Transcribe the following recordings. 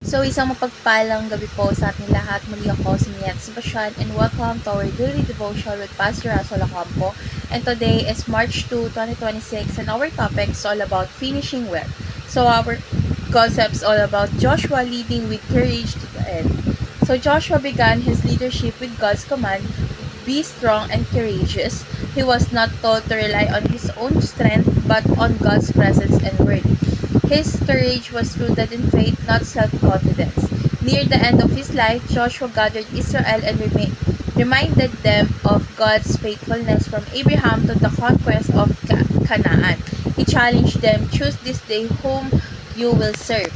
So, isang mapagpalang gabi po sa ating lahat. Muli ako si Miet Sebastian and welcome to our daily devotion with Pastor Russell Acampo. And today is March 2, 2026 and our topic is all about finishing well. So, our concept is all about Joshua leading with courage to the end. So, Joshua began his leadership with God's command, be strong and courageous. He was not told to rely on his own strength but on God's presence and word. His courage was rooted in faith, not self-confidence. Near the end of his life, Joshua gathered Israel and reminded them of God's faithfulness from Abraham to the conquest of Canaan. He challenged them, "Choose this day whom you will serve,"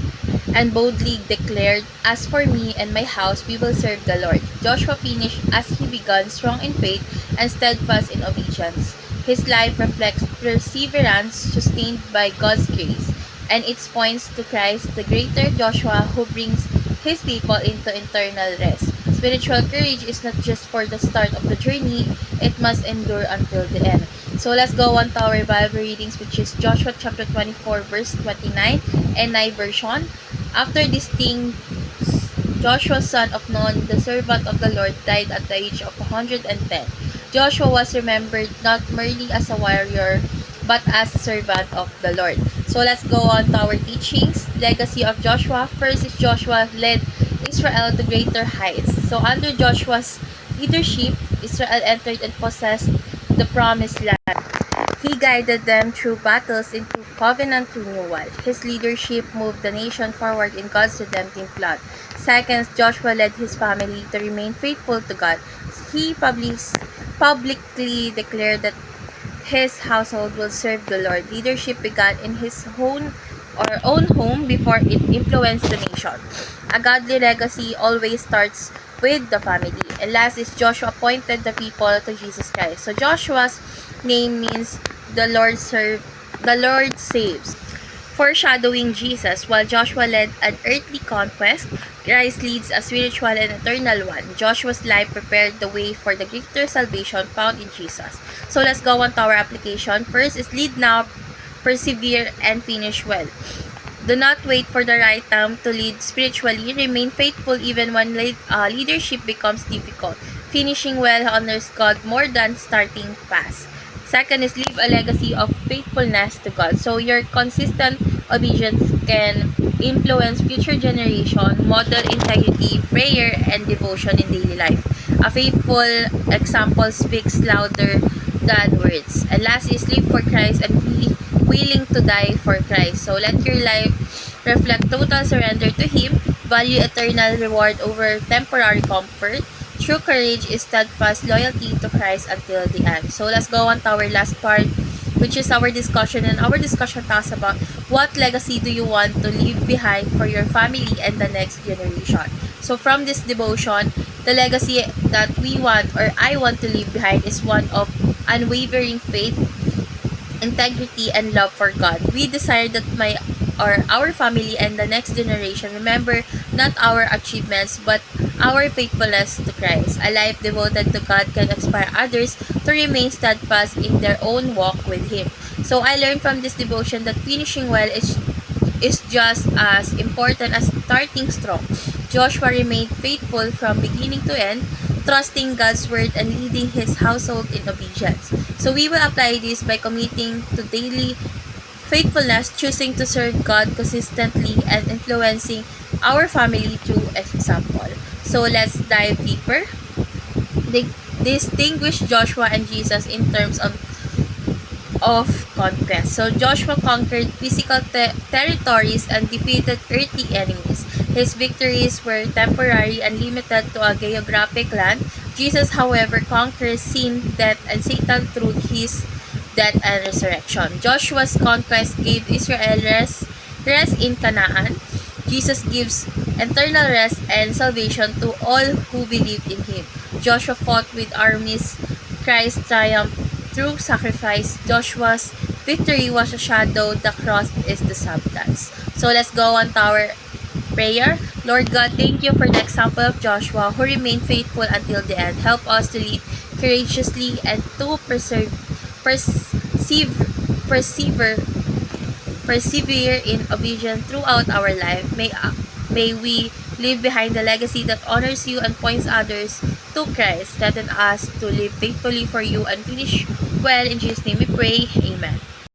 and boldly declared, "As for me and my house, we will serve the Lord." Joshua finished as he began, strong in faith and steadfast in obedience. His life reflects perseverance sustained by God's grace, and it points to Christ, the greater Joshua who brings his people into eternal rest. Spiritual courage is not just for the start of the journey, it must endure until the end. So let's go on to our Bible readings, which is Joshua chapter 24 verse 29, NIV version. After these things, Joshua son of Nun, the servant of the Lord, died at the age of 110. Joshua was remembered not merely as a warrior, but as a servant of the Lord. So let's go on to our teachings. Legacy of Joshua. First is Joshua led Israel to greater heights. So under Joshua's leadership, Israel entered and possessed the promised land. He guided them through battles into covenant renewal. His leadership moved the nation forward in God's redemptive plan. Second, Joshua led his family to remain faithful to God. He publicly declared that his household will serve the Lord. Leadership began in his own home before it influenced the nation. A godly legacy always starts with the family. And last is Joshua pointed the people to Jesus Christ. So Joshua's name means the Lord saves, foreshadowing Jesus. While Joshua led an earthly conquest, Christ leads a spiritual and eternal one. Joshua's life prepared the way for the greater salvation found in Jesus. So let's go on to our application. First is lead now, persevere, and finish well. Do not wait for the right time to lead spiritually. Remain faithful even when leadership becomes difficult. Finishing well honors God more than starting fast. Second is leave a legacy of faithfulness to God. So your consistent obedience can influence future generation, model integrity, prayer, and devotion in daily life. A faithful example speaks louder than words. And last is live for Christ and be willing to die for Christ. So let your life reflect total surrender to Him, value eternal reward over temporary comfort. True courage is steadfast loyalty to Christ until the end. So let's go on to our last part, which is our discussion. And our discussion talks about what legacy do you want to leave behind for your family and the next generation. So from this devotion, the legacy that we want or I want to leave behind is one of unwavering faith, integrity, and love for God. We desire that our family and the next generation remember not our achievements but our faithfulness to Christ. A life devoted to God can inspire others to remain steadfast in their own walk with Him. So I learned from this devotion that finishing well is just as important as starting strong. Joshua remained faithful from beginning to end, trusting God's word and leading his household in obedience. So we will apply this by committing to daily faithfulness, choosing to serve God consistently, and influencing our family through example. So let's dive deeper. They distinguish Joshua and Jesus in terms of conquest. So Joshua conquered physical territories and defeated earthly enemies. His victories were temporary and limited to a geographic land. Jesus, however, conquers sin, death, and Satan through his death and resurrection. Joshua's conquest gave Israel rest in Canaan. Jesus gives eternal rest and salvation to all who believe in Him. Joshua fought with armies. Christ triumphed through sacrifice. Joshua's victory was a shadow. The cross is the substance. So let's go on to our prayer. Lord God, thank you for the example of Joshua who remained faithful until the end. Help us to live courageously and to persevere in obedience throughout our life. May we leave behind a legacy that honors you and points others to Christ. Strengthen us to live faithfully for you and finish well. In Jesus' name we pray. Amen.